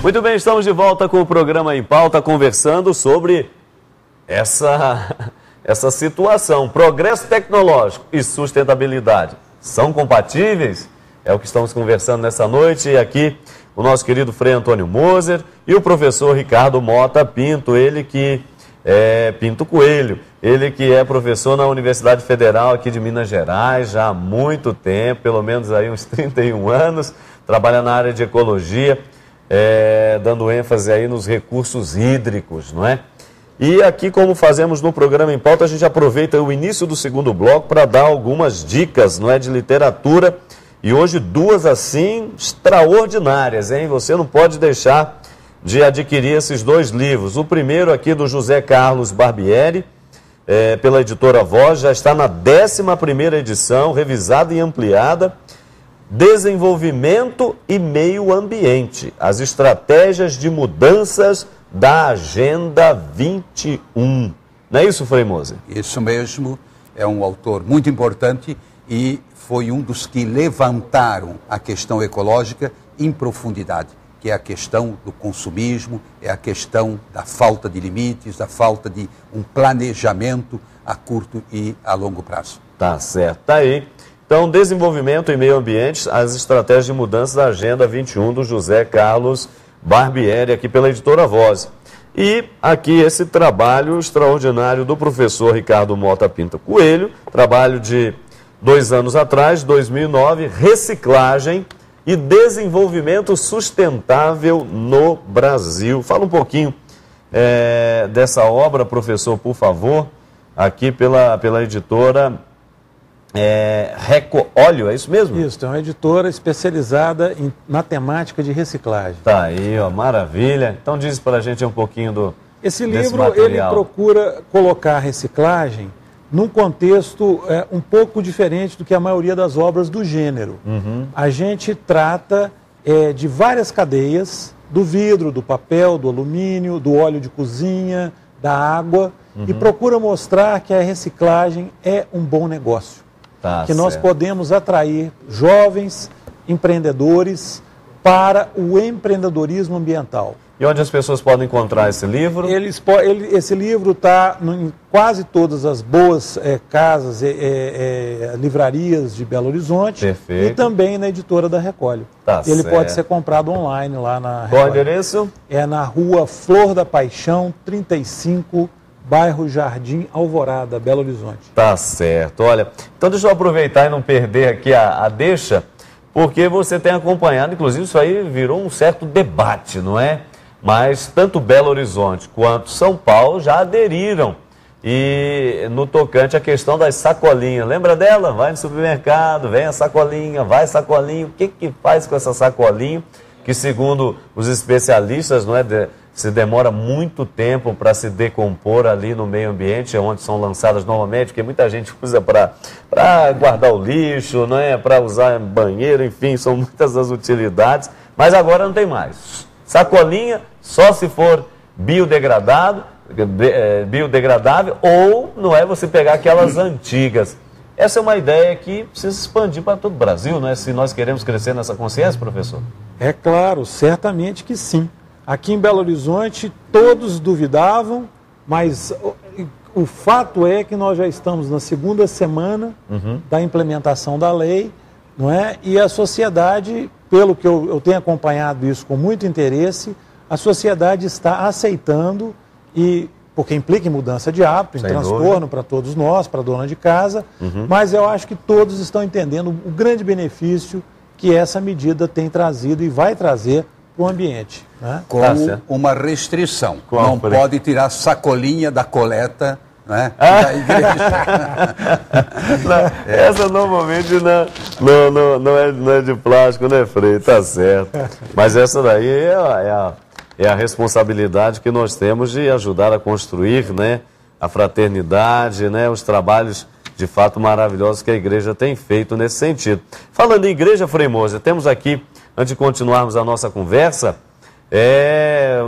Muito bem, estamos de volta com o programa Em Pauta, conversando sobre essa situação. Progresso tecnológico e sustentabilidade são compatíveis? É o que estamos conversando nessa noite. E aqui o nosso querido Frei Antônio Moser e o professor Ricardo Mota Pinto, ele que é Pinto Coelho, ele que é professor na Universidade Federal aqui de Minas Gerais já há muito tempo, pelo menos aí uns 31 anos, trabalha na área de ecologia, dando ênfase aí nos recursos hídricos, não é? E aqui, como fazemos no programa Em Pauta, a gente aproveita o início do segundo bloco para dar algumas dicas, não é, de literatura. E hoje duas assim extraordinárias, hein? Você não pode deixar de adquirir esses dois livros. O primeiro aqui do José Carlos Barbieri, pela editora Voz, já está na 11ª edição, revisada e ampliada. Desenvolvimento e Meio Ambiente, as estratégias de mudanças da Agenda 21. Não é isso, Frei Moser? Isso mesmo, é um autor muito importante e foi um dos que levantaram a questão ecológica em profundidade, que é a questão do consumismo, é a questão da falta de limites, da falta de um planejamento a curto e a longo prazo. Tá certo, tá aí. Então, Desenvolvimento e Meio Ambiente, as estratégias de mudança da Agenda 21, do José Carlos Barbieri, aqui pela editora Voz. E aqui esse trabalho extraordinário do professor Ricardo Mota Pinto Coelho, trabalho de 2 anos atrás, 2009, Reciclagem e Desenvolvimento Sustentável no Brasil. Fala um pouquinho dessa obra, professor, por favor, aqui pela editora Recolho, é isso mesmo? Isso, é uma editora especializada na temática de reciclagem. Tá aí, ó, maravilha. Então diz pra gente um pouquinho Esse livro, ele procura colocar a reciclagem num contexto um pouco diferente do que a maioria das obras do gênero. A gente trata de várias cadeias, do vidro, do papel, do alumínio, do óleo de cozinha, da água, e procura mostrar que a reciclagem é um bom negócio. Que nós podemos atrair jovens empreendedores para o empreendedorismo ambiental. E onde as pessoas podem encontrar esse livro? Esse livro está em quase todas as boas casas, livrarias de Belo Horizonte. Perfeito. E também na editora da Recolho. Ele pode ser comprado online lá na Recolho. Qual o endereço? É na rua Flor da Paixão, 35, bairro Jardim Alvorada, Belo Horizonte. Tá certo. Olha, então deixa eu aproveitar e não perder aqui a deixa, porque você tem acompanhado, inclusive isso aí virou um certo debate, não é? Mas tanto Belo Horizonte quanto São Paulo já aderiram. E no tocante à questão das sacolinhas, lembra dela? Vai no supermercado, vem a sacolinha, vai sacolinha. O que faz com essa sacolinha? Que segundo os especialistas, não é, se demora muito tempo para se decompor ali no meio ambiente, onde são lançadas normalmente, porque muita gente usa para guardar o lixo, não é, para usar banheiro, enfim, são muitas as utilidades. Mas agora não tem mais. Sacolinha só se for biodegradável ou não é você pegar aquelas antigas. Essa é uma ideia que precisa expandir para todo o Brasil, né? Se nós queremos crescer nessa consciência, professor. É claro, certamente que sim. Aqui em Belo Horizonte todos duvidavam, mas o fato é que nós já estamos na 2ª semana da implementação da lei, não é? E a sociedade, pelo que eu tenho acompanhado isso com muito interesse, a sociedade está aceitando, porque implica em mudança de hábito, em transtorno para todos nós, para a dona de casa, mas eu acho que todos estão entendendo o grande benefício que essa medida tem trazido e vai trazer para o ambiente. Né? Com uma restrição. Não pode tirar sacolinha da coleta, né, da igreja. Essa normalmente não é de plástico, né, Frei? Tá certo. Mas essa daí é a responsabilidade que nós temos de ajudar a construir, né, a fraternidade, né, os trabalhos de fato maravilhosos que a igreja tem feito nesse sentido. Falando em igreja, Frei Moser, temos aqui, antes de continuarmos a nossa conversa,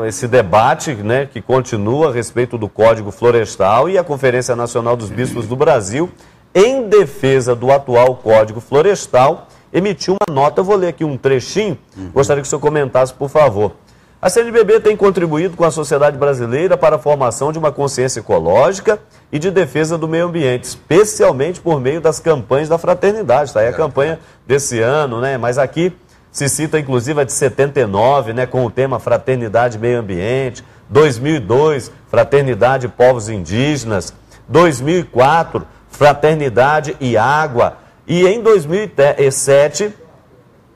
esse debate, né, que continua a respeito do Código Florestal e a Conferência Nacional dos Bispos do Brasil, em defesa do atual Código Florestal, emitiu uma nota. Eu vou ler aqui um trechinho, gostaria que o senhor comentasse, por favor. A CNBB tem contribuído com a sociedade brasileira para a formação de uma consciência ecológica e de defesa do meio ambiente, especialmente por meio das campanhas da fraternidade. Está aí a campanha desse ano, né? Mas aqui se cita inclusive a de 79, né, com o tema Fraternidade e Meio Ambiente, 2002, Fraternidade e Povos Indígenas, 2004, Fraternidade e Água, e em 2007,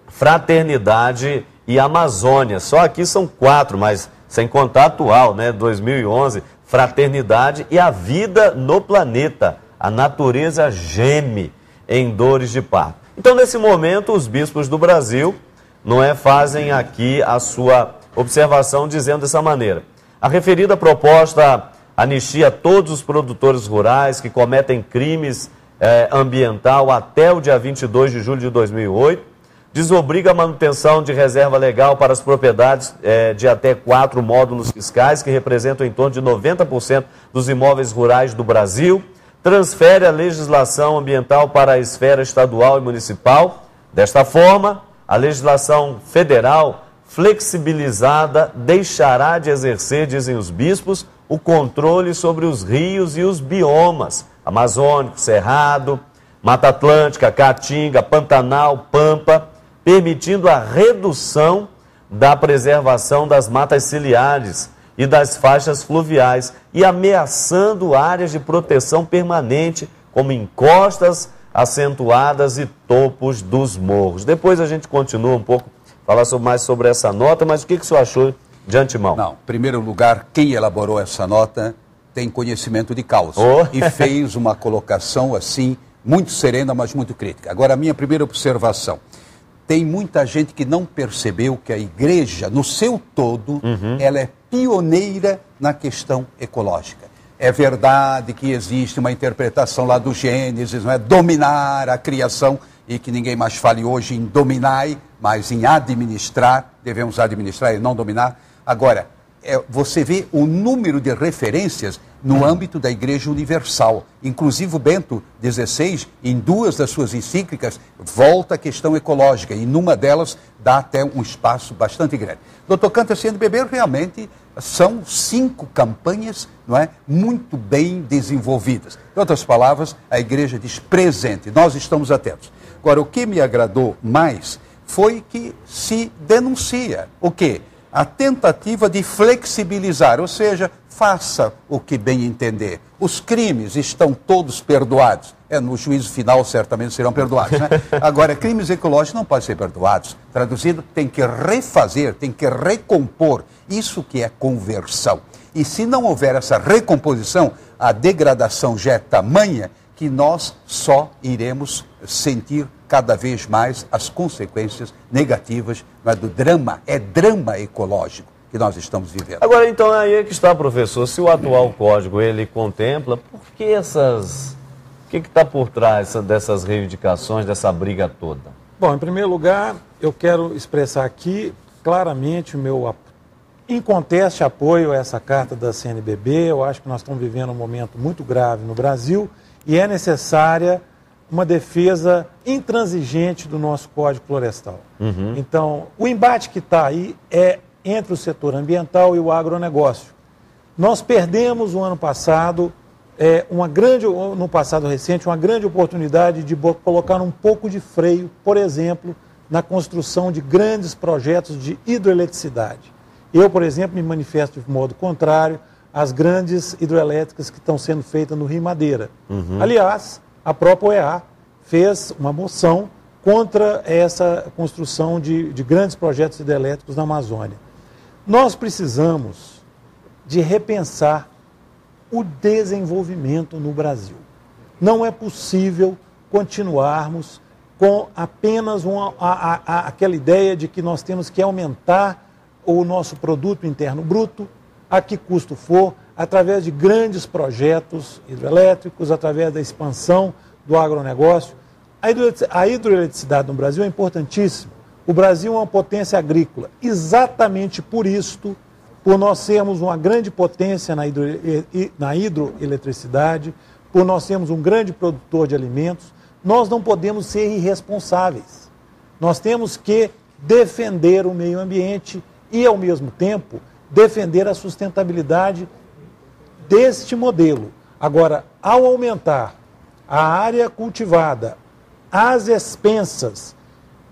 Fraternidade e Amazônia. Só aqui são 4, mas sem contar a atual, né, 2011, Fraternidade e a Vida no Planeta. A natureza geme em dores de parto. Então, nesse momento, os bispos do Brasil fazem aqui a sua observação dizendo dessa maneira: a referida proposta anistia todos os produtores rurais que cometem crimes ambiental até o dia 22 de julho de 2008, desobriga a manutenção de reserva legal para as propriedades de até 4 módulos fiscais, que representam em torno de 90% dos imóveis rurais do Brasil, transfere a legislação ambiental para a esfera estadual e municipal. Desta forma, a legislação federal flexibilizada deixará de exercer, dizem os bispos, o controle sobre os rios e os biomas amazônico, cerrado, Mata Atlântica, Caatinga, Pantanal, Pampa, permitindo a redução da preservação das matas ciliares e das faixas fluviais e ameaçando áreas de proteção permanente, como encostas acentuadas e topos dos morros. Depois a gente continua um pouco, falar mais sobre essa nota, mas o que o senhor achou de antemão? Não, em primeiro lugar, quem elaborou essa nota tem conhecimento de causa e fez uma colocação assim, muito serena, mas muito crítica. Agora, a minha primeira observação: tem muita gente que não percebeu que a igreja, no seu todo, ela é pioneira na questão ecológica. É verdade que existe uma interpretação lá do Gênesis, não é? Dominar a criação, e que ninguém mais fale hoje em dominar, mas em administrar, devemos administrar e não dominar. Agora, você vê o número de referências no âmbito da Igreja Universal. Inclusive o Bento XVI, em 2 das suas encíclicas, volta à questão ecológica, e numa delas dá até um espaço bastante grande. No tocante à CNBB, realmente são 5 campanhas, não é, muito bem desenvolvidas. Em outras palavras, a Igreja diz presente, nós estamos atentos. Agora, o que me agradou mais foi que se denuncia o quê? A tentativa de flexibilizar, ou seja, faça o que bem entender. Os crimes estão todos perdoados. No juízo final certamente serão perdoados, né? Agora, crimes ecológicos não podem ser perdoados. Traduzido, tem que refazer, tem que recompor. Isso que é conversão. E se não houver essa recomposição, a degradação já é tamanha que nós só iremos sentir cada vez mais as consequências negativas do drama. É drama ecológico que nós estamos vivendo. Agora, então, aí é que está, professor. Se o atual código, ele contempla, por que essas... O que está por trás dessas reivindicações, dessa briga toda? Bom, em primeiro lugar, eu quero expressar aqui claramente o meu inconteste apoio a essa carta da CNBB. Eu acho que nós estamos vivendo um momento muito grave no Brasil e é necessária uma defesa intransigente do nosso Código Florestal. Então, o embate que está aí é entre o setor ambiental e o agronegócio. Nós perdemos o ano passado, no passado recente, uma grande oportunidade de colocar um pouco de freio, por exemplo, na construção de grandes projetos de hidroeletricidade. Eu, por exemplo, me manifesto de modo contrário às grandes hidroelétricas que estão sendo feitas no Rio Madeira. Aliás, a própria OEA fez uma moção contra essa construção de grandes projetos hidrelétricos na Amazônia. Nós precisamos de repensar o desenvolvimento no Brasil. Não é possível continuarmos com apenas aquela ideia de que nós temos que aumentar o nosso produto interno bruto, a que custo for, através de grandes projetos hidrelétricos, através da expansão do agronegócio. A hidroeletricidade no Brasil é importantíssima. O Brasil é uma potência agrícola. Exatamente por isto, por nós sermos uma grande potência na hidroeletricidade, por nós sermos um grande produtor de alimentos, nós não podemos ser irresponsáveis. Nós temos que defender o meio ambiente e, ao mesmo tempo, defender a sustentabilidade deste modelo. Agora, ao aumentar a área cultivada às expensas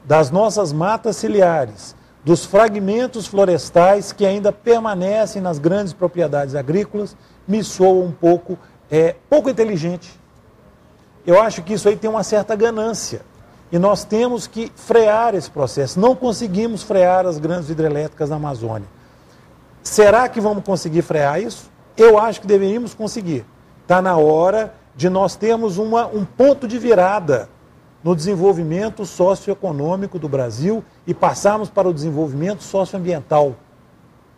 das nossas matas ciliares, dos fragmentos florestais que ainda permanecem nas grandes propriedades agrícolas, me soa um pouco inteligente. Eu acho que isso aí tem uma certa ganância. E nós temos que frear esse processo. Não conseguimos frear as grandes hidrelétricas na Amazônia. Será que vamos conseguir frear isso? Eu acho que deveríamos conseguir. Está na hora de nós termos um ponto de virada no desenvolvimento socioeconômico do Brasil e passarmos para o desenvolvimento socioambiental,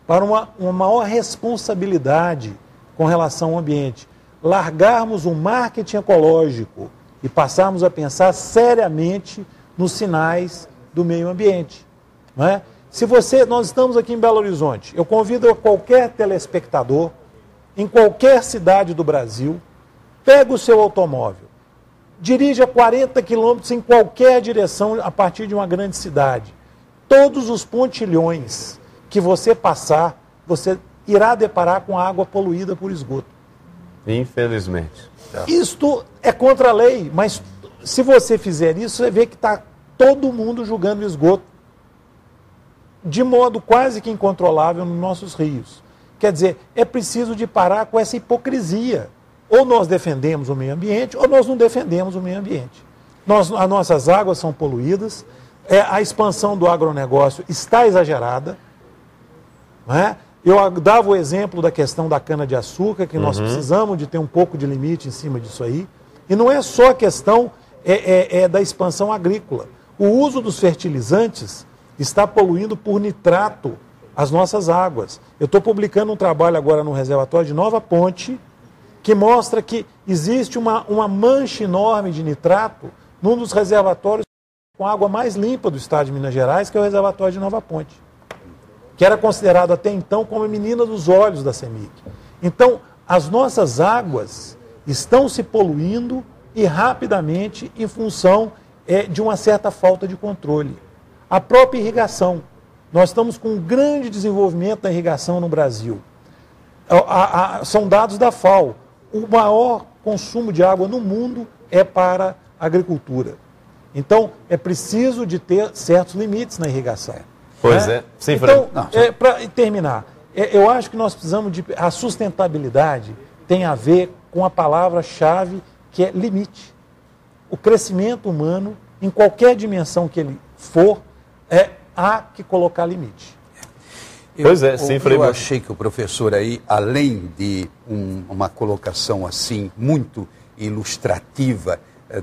para uma maior responsabilidade com relação ao ambiente. Largarmos o marketing ecológico e passarmos a pensar seriamente nos sinais do meio ambiente. Não é? Nós estamos aqui em Belo Horizonte, eu convido qualquer telespectador, em qualquer cidade do Brasil, pega o seu automóvel, dirija 40 quilômetros em qualquer direção a partir de uma grande cidade. Todos os pontilhões que você passar, você irá deparar com água poluída por esgoto. Infelizmente. Isto é contra a lei, mas se você fizer isso, você vê que está todo mundo julgando o esgoto de modo quase que incontrolável nos nossos rios. Quer dizer, é preciso de parar com essa hipocrisia. Ou nós defendemos o meio ambiente, ou nós não defendemos o meio ambiente. As nossas águas são poluídas, a expansão do agronegócio está exagerada. Não é? Eu dava o exemplo da questão da cana-de-açúcar, que nós precisamos de ter um pouco de limite em cima disso aí. E não é só a questão da expansão agrícola. O uso dos fertilizantes está poluindo por nitrato as nossas águas. Eu estou publicando um trabalho agora no reservatório de Nova Ponte, que mostra que existe uma mancha enorme de nitrato num dos reservatórios com a água mais limpa do estado de Minas Gerais, que é o reservatório de Nova Ponte, que era considerado até então como a menina dos olhos da CEMIG. Então, as nossas águas estão se poluindo e rapidamente em função de uma certa falta de controle. A própria irrigação. Nós estamos com um grande desenvolvimento da irrigação no Brasil. São dados da FAO. O maior consumo de água no mundo é para a agricultura. Então, é preciso de ter certos limites na irrigação. Pois é. Sim, então, para terminar, eu acho que nós precisamos de... A sustentabilidade tem a ver com a palavra-chave que é limite. O crescimento humano, em qualquer dimensão que ele for, há que colocar limite. Pois é, sim, eu achei que o professor aí, além de uma colocação assim muito ilustrativa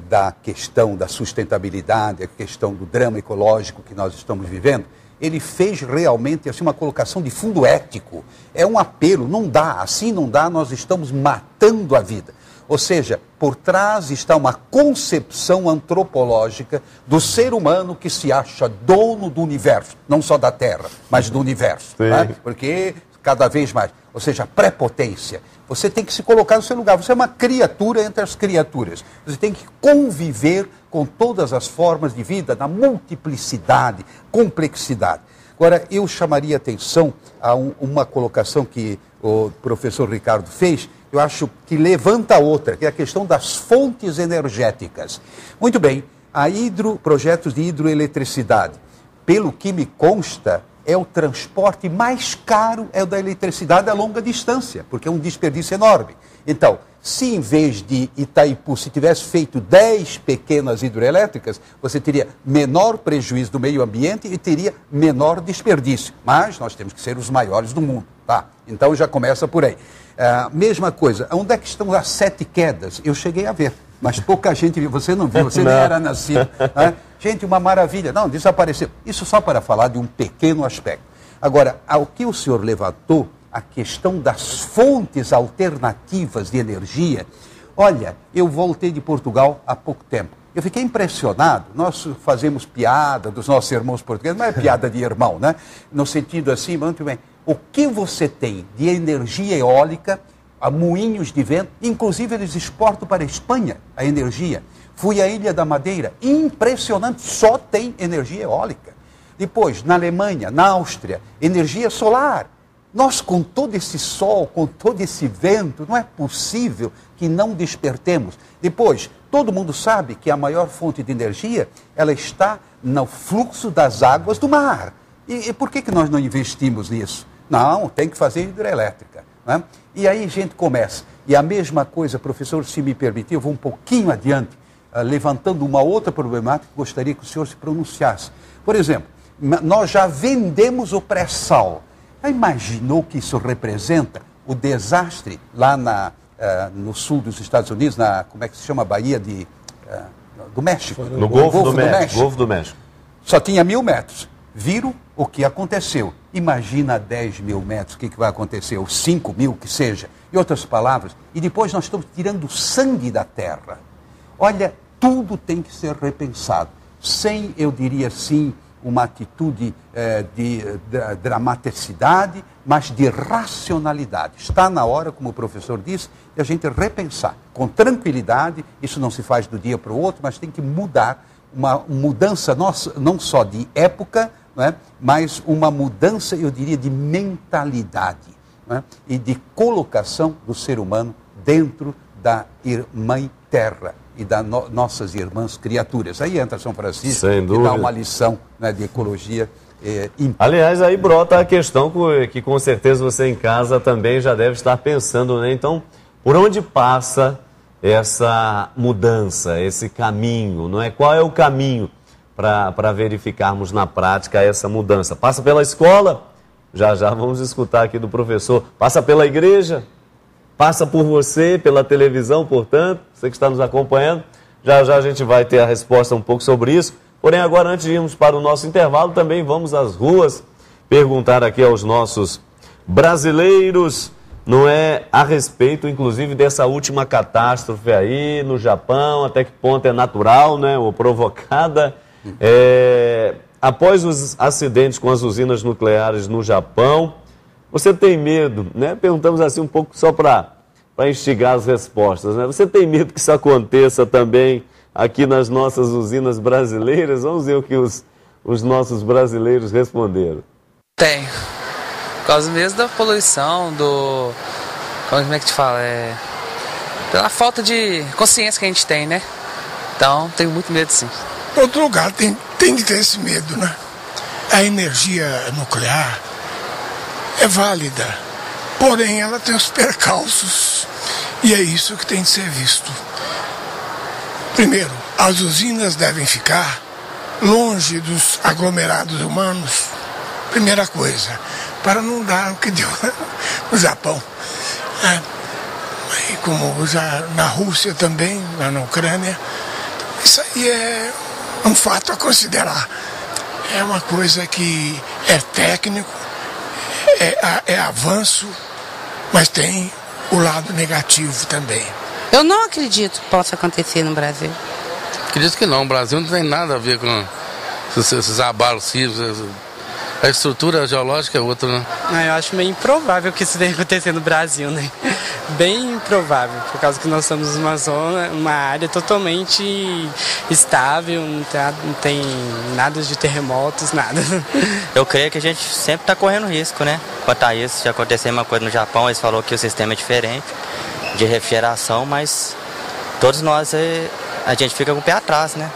da questão da sustentabilidade, a questão do drama ecológico que nós estamos vivendo, ele fez realmente assim, uma colocação de fundo ético. É um apelo, não dá, assim não dá, nós estamos matando a vida. Ou seja, por trás está uma concepção antropológica do ser humano que se acha dono do universo, não só da Terra, mas do universo. Né? Porque cada vez mais, ou seja, prepotência. Você tem que se colocar no seu lugar, você é uma criatura entre as criaturas. Você tem que conviver com todas as formas de vida, na multiplicidade, complexidade. Agora, eu chamaria atenção a uma colocação que o professor Ricardo fez, eu acho que levanta outra, que é a questão das fontes energéticas. Muito bem, projetos de hidroeletricidade, pelo que me consta, é o transporte mais caro, é o da eletricidade a longa distância, porque é um desperdício enorme. Então, se em vez de Itaipu, se tivesse feito 10 pequenas hidroelétricas, você teria menor prejuízo do meio ambiente e teria menor desperdício. Mas nós temos que ser os maiores do mundo, tá? Então já começa por aí. Mesma coisa, onde é que estão as 7 quedas? Eu cheguei a ver, mas pouca gente viu. Você não viu, você nem era nascido. Né? Gente, uma maravilha. Não, desapareceu. Isso só para falar de um pequeno aspecto. Agora, ao que o senhor levantou, a questão das fontes alternativas de energia, olha, eu voltei de Portugal há pouco tempo. Eu fiquei impressionado, nós fazemos piada dos nossos irmãos portugueses, não é piada de irmão, né? No sentido assim, muito bem, o que você tem de energia eólica, a moinhos de vento, inclusive eles exportam para a Espanha a energia. Fui à Ilha da Madeira, impressionante, só tem energia eólica. Depois, na Alemanha, na Áustria, energia solar. Nós, com todo esse sol, com todo esse vento, não é possível que não despertemos. Depois, todo mundo sabe que a maior fonte de energia, ela está no fluxo das águas do mar. E por que nós não investimos nisso? Não, tem que fazer hidrelétrica. Né? E aí a gente começa. E a mesma coisa, professor, se me permitir, eu vou um pouquinho adiante, levantando uma outra problemática que gostaria que o senhor se pronunciasse. Por exemplo, nós já vendemos o pré-sal. Já imaginou que isso representa o desastre lá no sul dos Estados Unidos, como é que se chama, Baía do México? No Golfo do México. Golfo do México. Só tinha 1000 metros. Viram o que aconteceu. Imagina 10.000 metros, o que vai acontecer? Ou 5.000, que seja. Em outras palavras, e depois nós estamos tirando sangue da terra. Olha, tudo tem que ser repensado. Sem, eu diria assim, uma atitude de dramaticidade, mas de racionalidade. Está na hora, como o professor disse, de a gente repensar. Com tranquilidade, isso não se faz do dia para o outro, mas tem que mudar, uma mudança não só de época, não é? Mas uma mudança, eu diria, de mentalidade, não é? E de colocação do ser humano dentro da Mãe Terra e das nossas irmãs criaturas. Aí entra São Francisco e dá uma lição, né, de ecologia. Aliás, aí brota a questão que com certeza você em casa também já deve estar pensando, né? Então, por onde passa essa mudança, esse caminho, não é? Qual é o caminho para verificarmos na prática essa mudança? Passa pela escola? Já vamos escutar aqui do professor. Passa pela igreja? Passa por você, pela televisão, portanto, você que está nos acompanhando. Já a gente vai ter a resposta um pouco sobre isso. Porém, agora, antes de irmos para o nosso intervalo, também vamos às ruas perguntar aqui aos nossos brasileiros, não é, a respeito, inclusive, dessa última catástrofe aí no Japão, até que ponto é natural, né, ou provocada. Após os acidentes com as usinas nucleares no Japão, você tem medo, né? Perguntamos assim um pouco só para instigar as respostas, né? Você tem medo que isso aconteça também aqui nas nossas usinas brasileiras? Vamos ver o que os nossos brasileiros responderam. Tenho. Por causa mesmo da poluição, como é que te fala? Pela falta de consciência que a gente tem, né? Então, tenho muito medo, sim. Todo lugar tem que ter esse medo, né? A energia nuclear é válida, porém ela tem os percalços e é isso que tem de ser visto. Primeiro, as usinas devem ficar longe dos aglomerados humanos, primeira coisa, para não dar o que deu no Japão. E como já na Rússia também, lá na Ucrânia, isso aí é um fato a considerar. É uma coisa que é técnico, é avanço, mas tem o lado negativo também. Eu não acredito que possa acontecer no Brasil. Acredito que não. O Brasil não tem nada a ver com esses abalos sísmicos. A estrutura geológica é outra, né? Eu acho meio improvável que isso tenha acontecido no Brasil, né? Bem improvável, por causa que nós estamos numa zona, uma área totalmente estável, não tem nada de terremotos, nada. Eu creio que a gente sempre está correndo risco, né? Quanto a isso, já aconteceu uma coisa no Japão, eles falaram que o sistema é diferente de refrigeração, mas todos nós, a gente fica com o pé atrás, né?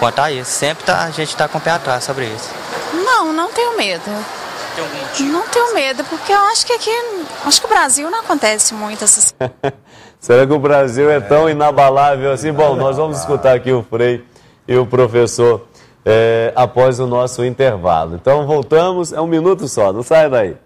Quanto a isso, sempre a gente está com o pé atrás sobre isso. Não tenho medo. Não tenho medo, porque eu acho que o Brasil não acontece muito essas coisas. Será que o Brasil é tão inabalável assim? Bom, nós vamos escutar aqui o Frei e o professor após o nosso intervalo. Então voltamos, é um minuto só, não sai daí.